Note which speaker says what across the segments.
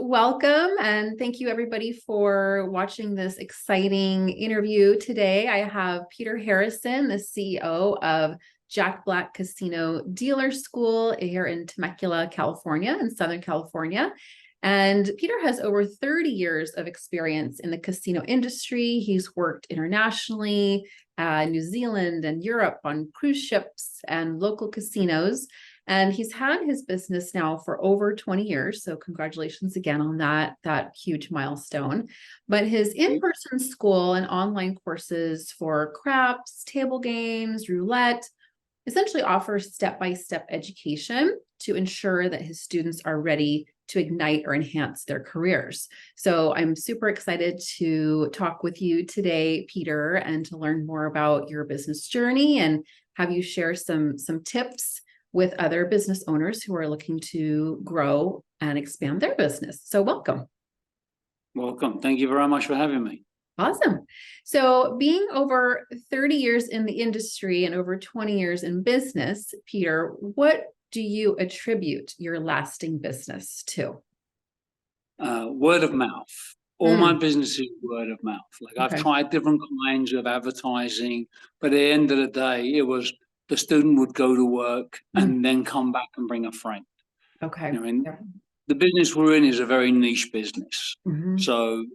Speaker 1: welcome, and thank you everybody for watching this exciting interview today. I have Peter Harrison, the CEO of Jack Black Casino Dealer School here in Temecula, California, in Southern California. And Peter has over 30 years of experience in the casino industry. He's worked internationally, New Zealand and Europe on cruise ships and local casinos. And he's had his business now for over 20 years. So congratulations again on that huge milestone. But his in-person school and online courses for craps, table games, roulette, essentially offers step-by-step education to ensure that his students are ready to ignite or enhance their careers. So I'm super excited to talk with you today, Peter, and to learn more about your business journey and have you share some tips with other business owners who are looking to grow and expand their business. So welcome.
Speaker 2: Welcome. Thank you very much for having me.
Speaker 1: Awesome. So being over 30 years in the industry and over 20 years in business, Peter, what do you attribute your lasting business to?
Speaker 2: Word of mouth. All my business is word of mouth. Like I've tried different kinds of advertising, but at the end of the day, it was the student would go to work and then come back and bring a friend.
Speaker 1: Okay.
Speaker 2: You know, the business we're in is a very niche business. So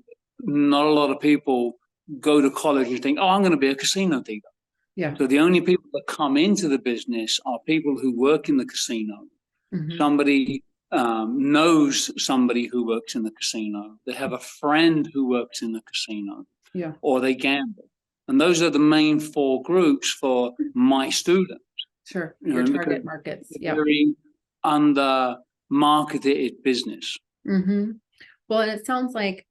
Speaker 2: not a lot of people go to college and think, oh, I'm going to be a casino dealer.
Speaker 1: Yeah.
Speaker 2: So the only people that come into the business are people who work in the casino. Somebody knows somebody who works in the casino. They have a friend who works in the casino.
Speaker 1: Yeah.
Speaker 2: Or they gamble. And those are the main four groups for my students.
Speaker 1: Sure. Your target markets.
Speaker 2: Yeah. Very under-marketed business.
Speaker 1: Well, and it sounds like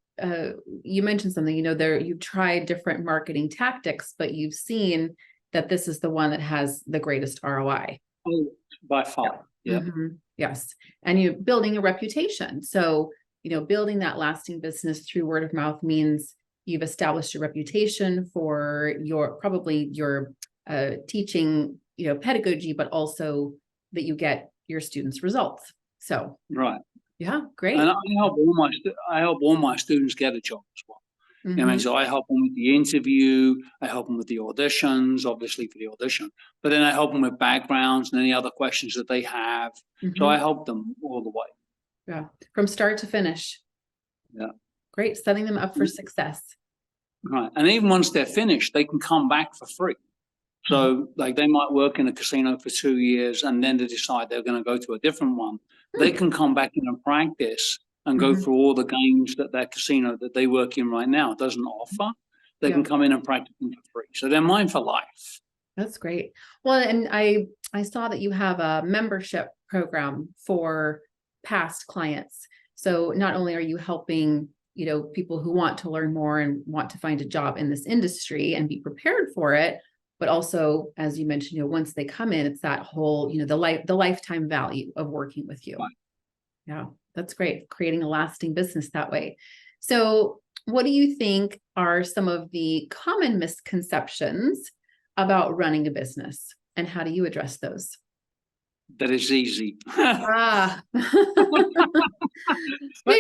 Speaker 1: you mentioned something, you've tried different marketing tactics, but you've seen that this is the one that has the greatest ROI.
Speaker 2: Oh, by far. Yeah.
Speaker 1: Yes. And you're building a reputation. So, building that lasting business through word of mouth means you've established a reputation for your teaching, pedagogy, but also that you get your students' results. So,
Speaker 2: right.
Speaker 1: Yeah, great.
Speaker 2: And I help all my students get a job as well. So I help them with the interview, I help them with the auditions, obviously for the audition, but then I help them with backgrounds and any other questions that they have. So I help them all the way.
Speaker 1: Yeah, from start to finish.
Speaker 2: Yeah.
Speaker 1: Great, setting them up for success.
Speaker 2: Right, and even once they're finished, they can come back for free. So like they might work in a casino for 2 years and then they decide they're going to go to a different one. They can come back in and practice and go through all the games that their casino that they work in right now doesn't offer. They can come in and practice them for free. So they're mine for life.
Speaker 1: That's great. Well, and I saw that you have a membership program for past clients. So not only are you helping, people who want to learn more and want to find a job in this industry and be prepared for it, but also, as you mentioned, once they come in, it's that whole, the lifetime value of working with you. Right. Yeah, that's great. Creating a lasting business that way. So what do you think are some of the common misconceptions about running a business, and how do you address those?
Speaker 2: That it's easy.
Speaker 1: You're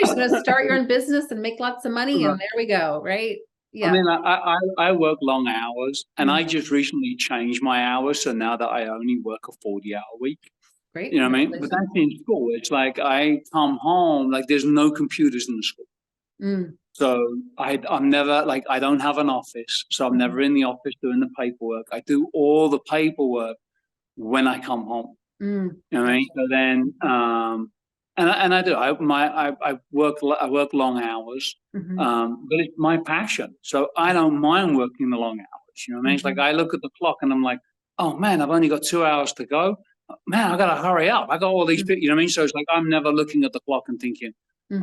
Speaker 1: just going to start your own business and make lots of money, and there we go, right? Yeah.
Speaker 2: I mean, I work long hours, and I just recently changed my hours. So now that I only work a 40-hour week.
Speaker 1: Great.
Speaker 2: You know what I mean? But that's in school. It's like I come home, like there's no computers in the school. So I'm never, like, I don't have an office. So I'm never in the office doing the paperwork. I do all the paperwork when I come home. You know what I mean? So then, and I do. I work long hours, but it's my passion. So I don't mind working the long hours. You know what I mean? It's like I look at the clock and I'm like, oh man, I've only got 2 hours to go. Man, I gotta hurry up. I got all these people. You know what I mean? So it's like I'm never looking at the clock and thinking,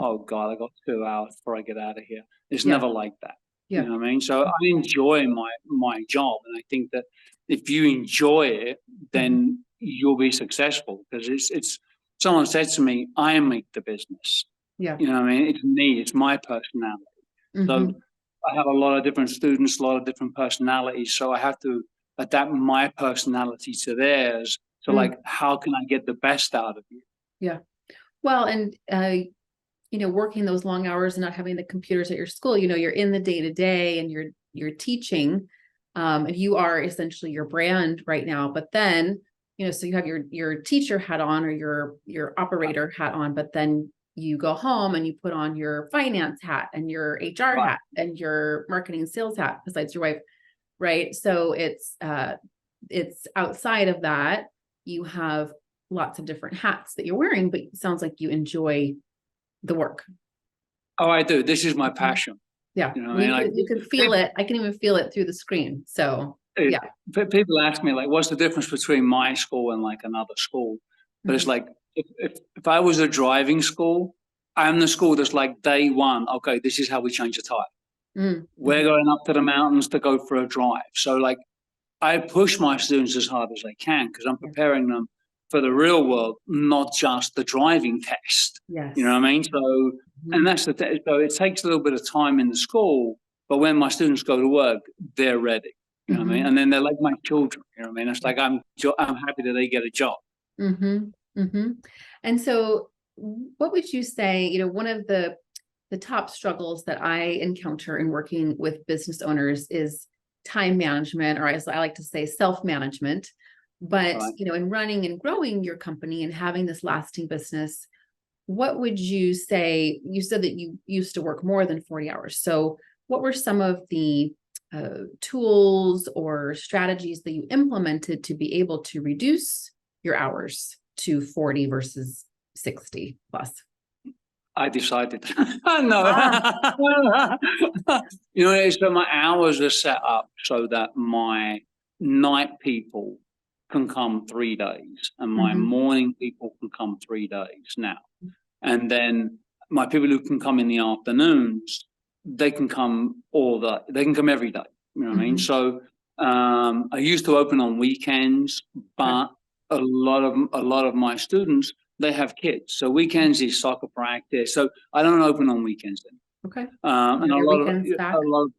Speaker 2: oh God, I got 2 hours before I get out of here. It's never like that. You know what I mean? So I enjoy my job, and I think that if you enjoy it, then you'll be successful, because it's someone said to me, I make the business.
Speaker 1: Yeah.
Speaker 2: You know what I mean? It's me, it's my personality. So I have a lot of different students, a lot of different personalities. So I have to adapt my personality to theirs. So like, how can I get the best out of you?
Speaker 1: Yeah. Well, and working those long hours and not having the computers at your school, you're in the day to day and you're teaching, and you are essentially your brand right now. But then, so you have your teacher hat on or your operator hat on, but then you go home and you put on your finance hat and your HR
Speaker 2: Right.
Speaker 1: hat and your marketing and sales hat besides your wife, right? So it's outside of that, you have lots of different hats that you're wearing, but it sounds like you enjoy the work.
Speaker 2: Oh, I do. This is my passion.
Speaker 1: Yeah.
Speaker 2: You know what I mean? Like,
Speaker 1: You can feel it. I can even feel it through the screen. So yeah.
Speaker 2: People ask me like, what's the difference between my school and like another school? But it's like, if I was a driving school, I'm the school that's like day one. Okay, this is how we change a tire. We're going up to the mountains to go for a drive. So like, I push my students as hard as I can because I'm preparing them for the real world, not just the driving test.
Speaker 1: Yes.
Speaker 2: You know what I mean? So, and that's so it takes a little bit of time in the school, but when my students go to work, they're ready. You know what I mean? And then they're like my children. You know what I mean? It's like I'm happy that they get a job.
Speaker 1: And so, what would you say? One of the top struggles that I encounter in working with business owners is time management, or as I like to say, self-management. But,
Speaker 2: Right.
Speaker 1: In running and growing your company and having this lasting business, what would you say? You said that you used to work more than 40 hours. So what were some of the tools or strategies that you implemented to be able to reduce your hours to 40 versus 60 plus?
Speaker 2: I decided. No. So my hours are set up so that my night people can come 3 days and my morning people can come 3 days now. And then my people who can come in the afternoons, they can come every day. You know what I mean? So I used to open on weekends, but a lot of my students, they have kids. So weekends is soccer practice. So I don't open on weekends then.
Speaker 1: Okay.
Speaker 2: And a lot of,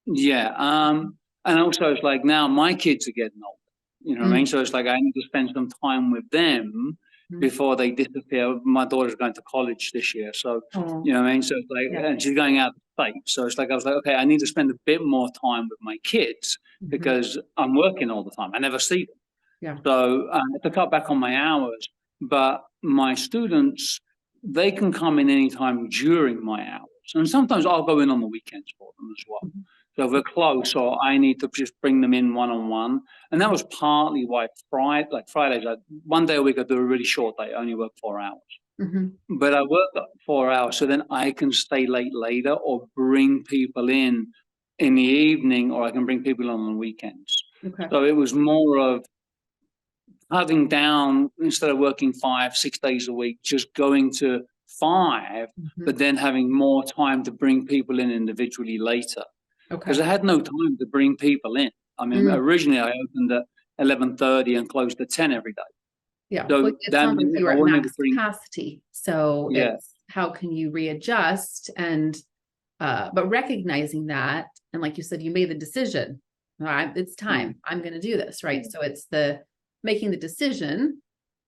Speaker 2: yeah. And also it's like now my kids are getting older. You know what I mean? So it's like I need to spend some time with them before they disappear. My daughter's going to college this year. So, you know what I mean? So it's like, and she's going out of state. So it's like, I was like, okay, I need to spend a bit more time with my kids because I'm working all the time. I never see them.
Speaker 1: Yeah.
Speaker 2: So I have to cut back on my hours, but my students, they can come in anytime during my hours. And sometimes I'll go in on the weekends for them as well. So if we're close, or I need to just bring them in one-on-one. And that was partly why Fridays, one day a week I do a really short day, I only work 4 hours. But I work 4 hours so then I can stay late later or bring people in the evening, or I can bring people on the weekends. So it was more of cutting down, instead of working 5-6 days a week, just going to 5, but then having more time to bring people in individually later. Because I had no time to bring people in. I mean, originally I opened at 11:30 and closed at 10 every day.
Speaker 1: Yeah,
Speaker 2: so
Speaker 1: well, it sounds like you were at max capacity. So it's how can you readjust and but recognizing that, and like you said, you made the decision. All right, it's time. I'm going to do this, right? So it's the making the decision,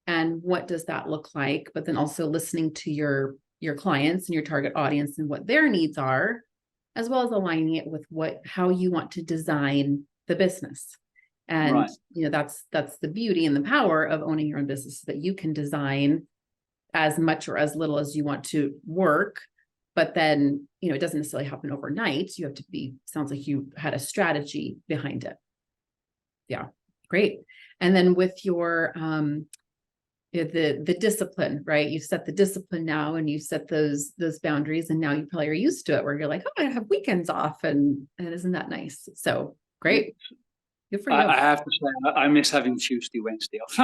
Speaker 1: and what does that look like? But then also listening to your clients and your target audience and what their needs are, as well as aligning it with how you want to design the business. And, that's the beauty and the power of owning your own business, that you can design as much or as little as you want to work, but then, it doesn't necessarily happen overnight. You have to sounds like you had a strategy behind it. Yeah. Great. And then with your, the discipline, right? You set the discipline now, and you set those boundaries, and now you probably are used to it, where you're like, oh, I have weekends off, and isn't that nice? So great. Good for you.
Speaker 2: I have to say, I miss having Tuesday, Wednesday off.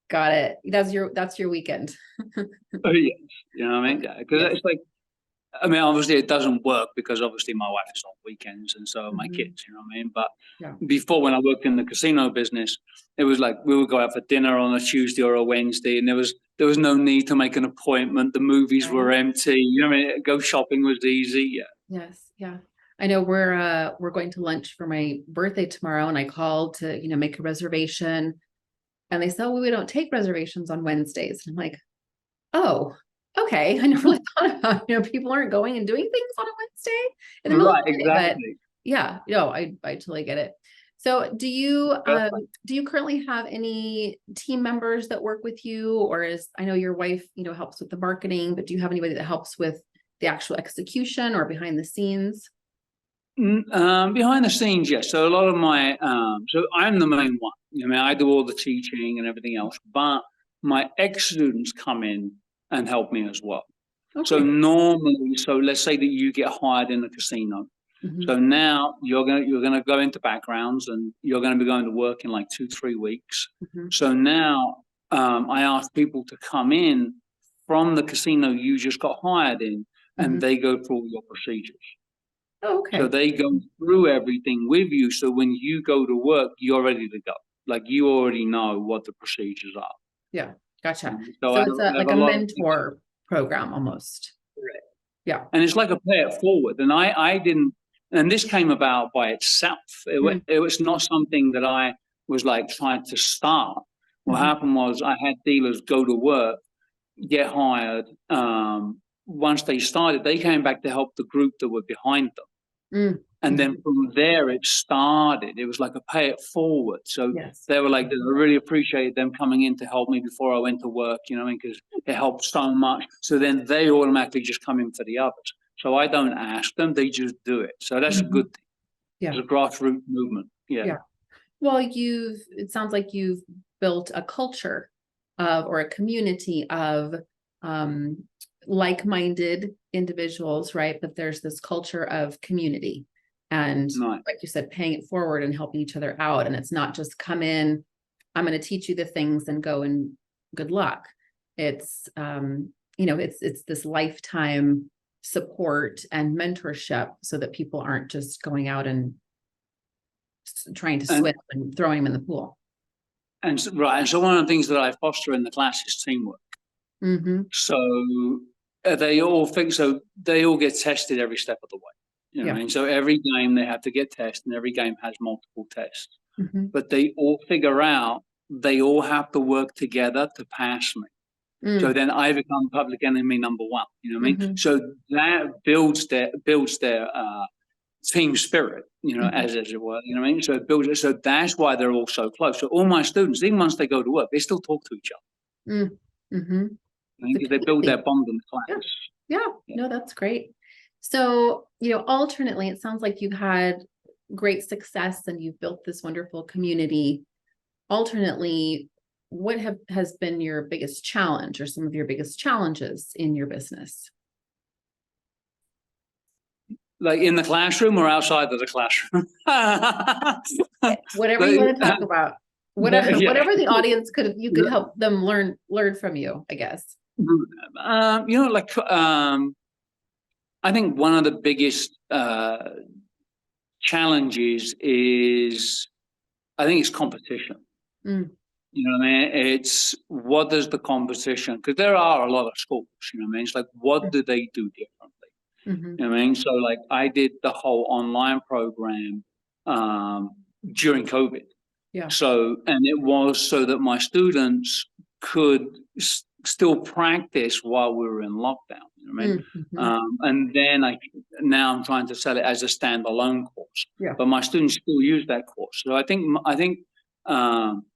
Speaker 1: Got it. That's your weekend.
Speaker 2: Oh, yes. You know what I mean? Yeah, because it's like, I mean, obviously it doesn't work because obviously my wife is on weekends and so are my kids, you know what I mean? But before, when I worked in the casino business, it was like we would go out for dinner on a Tuesday or a Wednesday, and there was no need to make an appointment. The movies were empty. You know what I mean? Go shopping was easy. Yeah.
Speaker 1: Yes. Yeah. I know we're going to lunch for my birthday tomorrow, and I called to, make a reservation. And they said, oh, we don't take reservations on Wednesdays. And I'm like, oh, okay. I never really thought about, people aren't going and doing things on a Wednesday in the middle
Speaker 2: Right,
Speaker 1: of the day, but
Speaker 2: exactly.
Speaker 1: yeah, I totally get it. So do you currently have any team members that work with you, or I know your wife, helps with the marketing, but do you have anybody that helps with the actual execution or behind the scenes?
Speaker 2: Behind the scenes, yes. So a lot of so I'm the main one. I do all the teaching and everything else, but my ex-students come in and help me as well.
Speaker 1: Okay.
Speaker 2: So normally, let's say that you get hired in a casino.
Speaker 1: Mhm.
Speaker 2: So now you're gonna go into backgrounds and you're gonna be going to work in like 2-3 weeks.
Speaker 1: Mhm.
Speaker 2: So now I ask people to come in from the casino you just got hired in, and
Speaker 1: Mhm.
Speaker 2: they go through all your procedures.
Speaker 1: Oh,
Speaker 2: So
Speaker 1: okay.
Speaker 2: they go through everything with you. So when you go to work, you're ready to go. Like you already know what the procedures are.
Speaker 1: Yeah, gotcha.
Speaker 2: So
Speaker 1: So
Speaker 2: I
Speaker 1: it's
Speaker 2: have
Speaker 1: like
Speaker 2: a
Speaker 1: a
Speaker 2: lot of
Speaker 1: mentor program almost. Yeah.
Speaker 2: and it's like a pay it forward. And I didn't, and this came about by itself.
Speaker 1: Mm.
Speaker 2: It was not something that I was like trying to start. What
Speaker 1: Mhm.
Speaker 2: happened was I had dealers go to work, get hired. Once they started, they came back to help the group that were behind them.
Speaker 1: Mm.
Speaker 2: And then from there, it started. It was like a pay it forward. So
Speaker 1: Yes.
Speaker 2: they were like, I really appreciated them coming in to help me before I went to work, because it helped so much. So then they automatically just come in for the others. So I don't ask them, they just do it. So that's a
Speaker 1: Mhm.
Speaker 2: good thing.
Speaker 1: Yeah.
Speaker 2: It's a grassroots movement. Yeah.
Speaker 1: Yeah. Well, it sounds like you've built a culture or a community of um, like-minded individuals, right? But there's this culture of community and,
Speaker 2: Nice.
Speaker 1: like you said, paying it forward and helping each other out. And it's not just come in, I'm going to teach you the things and go and good luck. It's, it's this lifetime support and mentorship so that people aren't just going out and trying to swim
Speaker 2: And,
Speaker 1: and throwing them in the pool.
Speaker 2: right. And so one of the things that I foster in the class is teamwork.
Speaker 1: Mm-hmm.
Speaker 2: So they all get tested every step of the way. What I mean? So every game they have to get tested, and every game has multiple tests.
Speaker 1: Mm-hmm.
Speaker 2: But they all figure out they all have to work together to pass me. So then I become public enemy number one. You know what I mean?
Speaker 1: Mm-hmm.
Speaker 2: So that builds their team spirit, as it were. You know what I mean? So it builds it. So that's why they're all so close. So all my students, even once they go to work, they still talk to each other.
Speaker 1: Mm-hmm.
Speaker 2: Because they build their bond in class.
Speaker 1: Yeah. No, that's great. So, alternately, it sounds like you've had great success and you've built this wonderful community. Alternately, what has been your biggest challenge or some of your biggest challenges in your business?
Speaker 2: Like in the classroom or outside of the classroom?
Speaker 1: Whatever you want to talk about. Whatever,
Speaker 2: Yeah.
Speaker 1: whatever the audience could help them learn from you, I guess.
Speaker 2: I think one of the biggest challenges is, I think it's competition.
Speaker 1: Mm.
Speaker 2: You know what I mean? It's what does the competition, because there are a lot of schools, you know what I mean? It's like, what do they do differently?
Speaker 1: Mm-hmm.
Speaker 2: You know what I mean? So like I did the whole online program during COVID.
Speaker 1: Yeah.
Speaker 2: So, and it was so that my students could still practice while we were in lockdown. You know what I mean?
Speaker 1: Mm-hmm.
Speaker 2: And then now I'm trying to sell it as a standalone course.
Speaker 1: Yeah.
Speaker 2: But my students still use that course. So I think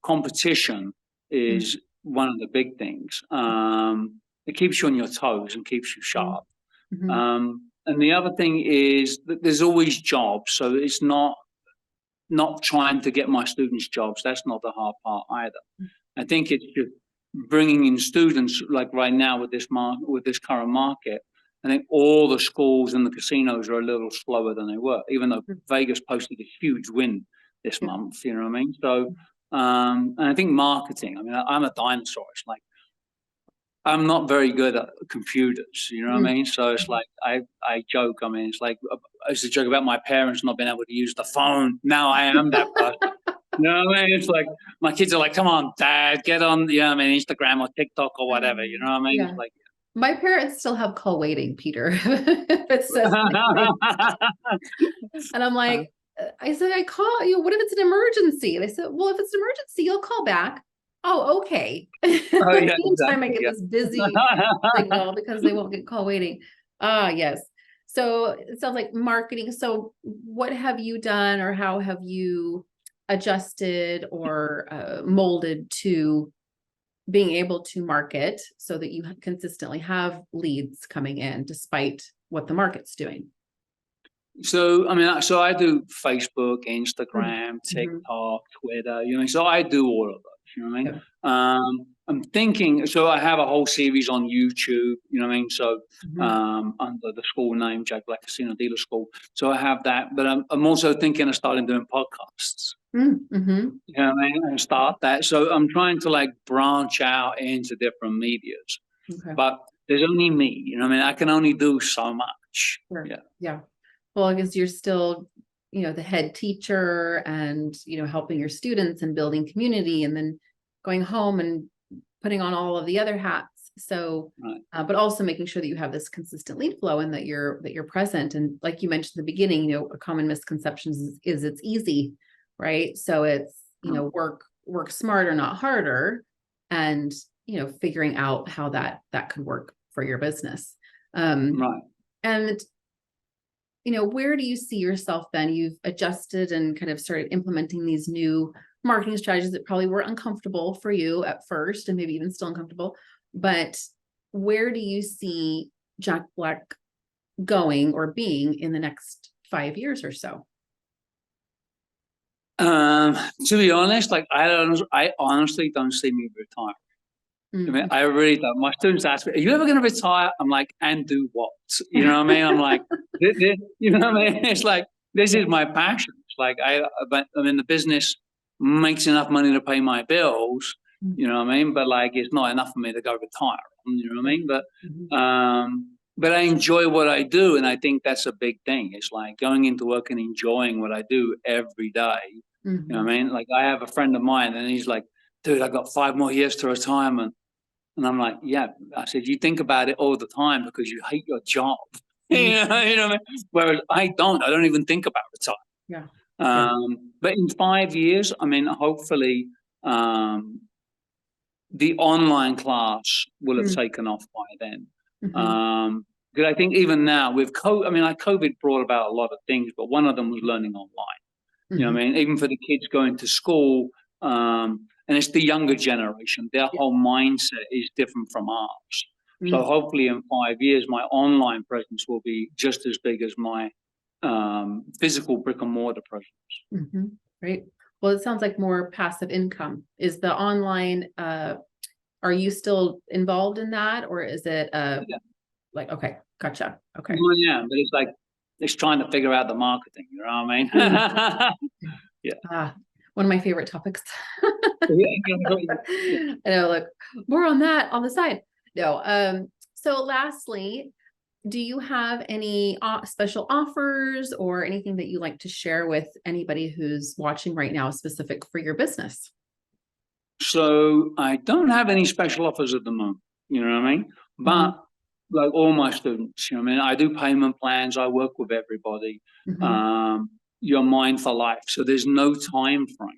Speaker 2: competition is one of the big things. It keeps you on your toes and keeps you sharp.
Speaker 1: Mm-hmm.
Speaker 2: And the other thing is that there's always jobs. So it's not trying to get my students jobs. That's not the hard part either. I think it's just bringing in students, like right now with this current market. I think all the schools and the casinos are a little slower than they were, even though Vegas posted a huge win this month. You know what I mean? So, and I think marketing. I mean, I'm a dinosaur. It's like I'm not very good at computers, you know what I mean? So it's like, I joke, I mean, it's like, I used to joke about my parents not being able to use the phone. Now I am that person. You know what I mean? It's like, my kids are like, come on, Dad, get on, Instagram or TikTok or whatever, you know what I mean?
Speaker 1: Yeah.
Speaker 2: It's like,
Speaker 1: my parents still have call waiting, Peter. It says, and I'm like, I said, I call you. What if it's an emergency? They said, well, if it's an emergency, you'll call back. Oh, okay.
Speaker 2: Oh yeah,
Speaker 1: Anytime I
Speaker 2: exactly.
Speaker 1: get
Speaker 2: Yeah.
Speaker 1: this busy signal because they won't get call waiting. Ah, yes. So it sounds like marketing. So what have you done or how have you adjusted or molded to being able to market so that you consistently have leads coming in despite what the market's doing?
Speaker 2: So I mean, so I do Facebook,
Speaker 1: Mm,
Speaker 2: Instagram,
Speaker 1: mhm.
Speaker 2: TikTok, Twitter. So I do all of those. You know what I mean?
Speaker 1: Yeah.
Speaker 2: I'm thinking. So I have a whole series on YouTube. You know what I mean? So
Speaker 1: Mhm.
Speaker 2: under the school name, Jack Black Casino Dealer School. So I have that, but I'm also thinking of starting doing podcasts.
Speaker 1: Mhm.
Speaker 2: You know what I mean? And start that. So I'm trying to like branch out into different medias,
Speaker 1: Okay.
Speaker 2: but there's only me. You know what I mean? I can only do so much.
Speaker 1: Sure.
Speaker 2: Yeah.
Speaker 1: Yeah. Well, I guess you're still, the head teacher and, helping your students and building community and then going home and putting on all of the other hats. So,
Speaker 2: Right.
Speaker 1: but also making sure that you have this consistent lead flow and that you're present. And like you mentioned in the beginning, a common misconception is it's easy, right? So it's,
Speaker 2: Right.
Speaker 1: work smarter, not harder, and figuring out how that could work for your business.
Speaker 2: Right.
Speaker 1: And where do you see yourself then? You've adjusted and kind of started implementing these new marketing strategies that probably were uncomfortable for you at first and maybe even still uncomfortable. But where do you see Jack Black going or being in the next 5 years or so?
Speaker 2: To be honest, like I honestly don't see me retire. I mean,
Speaker 1: Mm.
Speaker 2: I really don't. My students ask me, "Are you ever going to retire?" I'm like, "And do what?" You know what I mean? I'm like, you know what I mean? It's like this
Speaker 1: Yeah.
Speaker 2: is my passion. It's like but I mean, the business makes enough money to pay my bills.
Speaker 1: Mm.
Speaker 2: You know what I mean? But like, it's not enough for me to go retire. You know what I
Speaker 1: Yeah.
Speaker 2: mean?
Speaker 1: Mhm.
Speaker 2: But I enjoy what I do, and I think that's a big thing. It's like going into work and enjoying what I do every day. You know
Speaker 1: Mhm.
Speaker 2: what I mean? Like I have a friend of mine, and he's like, "Dude, I got 5 more years to retirement." And I'm like, yeah. I said, you think about it all the time because you hate your job.
Speaker 1: Mhm.
Speaker 2: You know what I mean? Whereas I don't. I don't even think about retirement.
Speaker 1: Yeah. Yeah.
Speaker 2: But in 5 years, I mean, hopefully, um, the online class will have
Speaker 1: Mm.
Speaker 2: taken off by then.
Speaker 1: Mhm.
Speaker 2: Because I think even now with COVID, I mean, like COVID brought about a lot of things, but one of them was learning online. You know
Speaker 1: Mhm.
Speaker 2: what I mean? Even for the kids going to school, and it's the younger generation, their
Speaker 1: Yeah.
Speaker 2: whole mindset is different from ours. So
Speaker 1: Mm.
Speaker 2: hopefully in 5 years, my online presence will be just as big as my physical brick and mortar presence.
Speaker 1: Mhm. Great. Well, it sounds like more passive income. Is the online, are you still involved in that or is it
Speaker 2: Yeah,
Speaker 1: like, okay, gotcha. Okay.
Speaker 2: well, yeah, but it's like it's trying to figure out the marketing. You know what
Speaker 1: Mm.
Speaker 2: I mean? Yeah.
Speaker 1: Ah, one of my favorite topics.
Speaker 2: Yeah.
Speaker 1: I know, look, more on that on the side. No, so lastly, do you have any special offers or anything that you like to share with anybody who's watching right now specific for your business?
Speaker 2: So I don't have any special offers at the moment. You know what I mean?
Speaker 1: Mhm.
Speaker 2: But like all my students, you know what I mean? I do payment plans. I work with everybody.
Speaker 1: Mhm.
Speaker 2: Um, you're mine for life. So there's no time frame.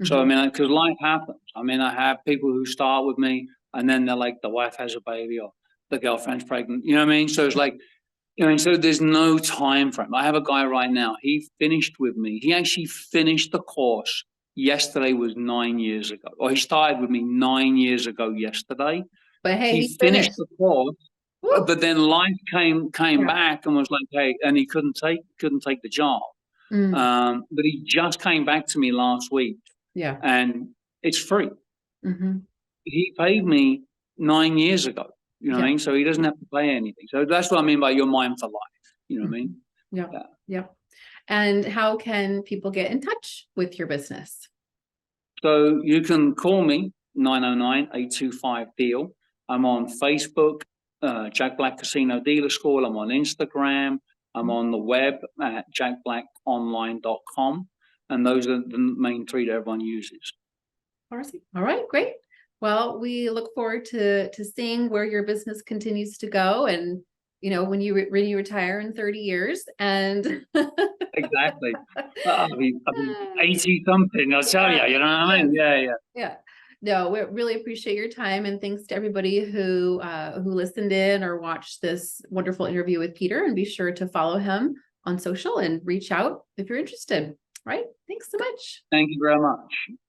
Speaker 2: So I
Speaker 1: Mhm.
Speaker 2: mean, because life happens. I mean, I have people who start with me and then they're like, the wife has a baby or the girlfriend's pregnant. You know what I mean? So it's like, so there's no time frame. I have a guy right now. He finished with me. He actually finished the course yesterday. Was 9 years ago, or he started with me 9 years ago yesterday.
Speaker 1: But hey,
Speaker 2: He
Speaker 1: he
Speaker 2: finished
Speaker 1: finished.
Speaker 2: the course,
Speaker 1: Woo!
Speaker 2: but then life came
Speaker 1: Yeah.
Speaker 2: back and was like, hey, and he couldn't take the job.
Speaker 1: Mm.
Speaker 2: But he just came back to me last week,
Speaker 1: Yeah.
Speaker 2: and it's free.
Speaker 1: Mhm.
Speaker 2: He paid me 9 years ago. You know what I
Speaker 1: Yeah.
Speaker 2: mean? So he doesn't have to pay anything. So that's what I mean by you're mine for life. You know what I
Speaker 1: Mhm.
Speaker 2: mean?
Speaker 1: Yeah.
Speaker 2: Yeah.
Speaker 1: Yeah. And how can people get in touch with your business?
Speaker 2: So you can call me 909-825-DEAL. I'm on Facebook, Jack Black Casino Dealer School. I'm on Instagram. I'm on the web at jackblackonline.com. And those are the main three that everyone uses.
Speaker 1: All right, great. Well, we look forward to seeing where your business continues to go and when you retire in 30 years and
Speaker 2: Exactly. I'll be 80 something, I'll tell you,
Speaker 1: yeah,
Speaker 2: you know what I
Speaker 1: yes,
Speaker 2: mean? Yeah, yeah.
Speaker 1: yeah. No, we really appreciate your time, and thanks to everybody who listened in or watched this wonderful interview with Peter. And be sure to follow him on social and reach out if you're interested. All right. Thanks so much.
Speaker 2: Thank you very much.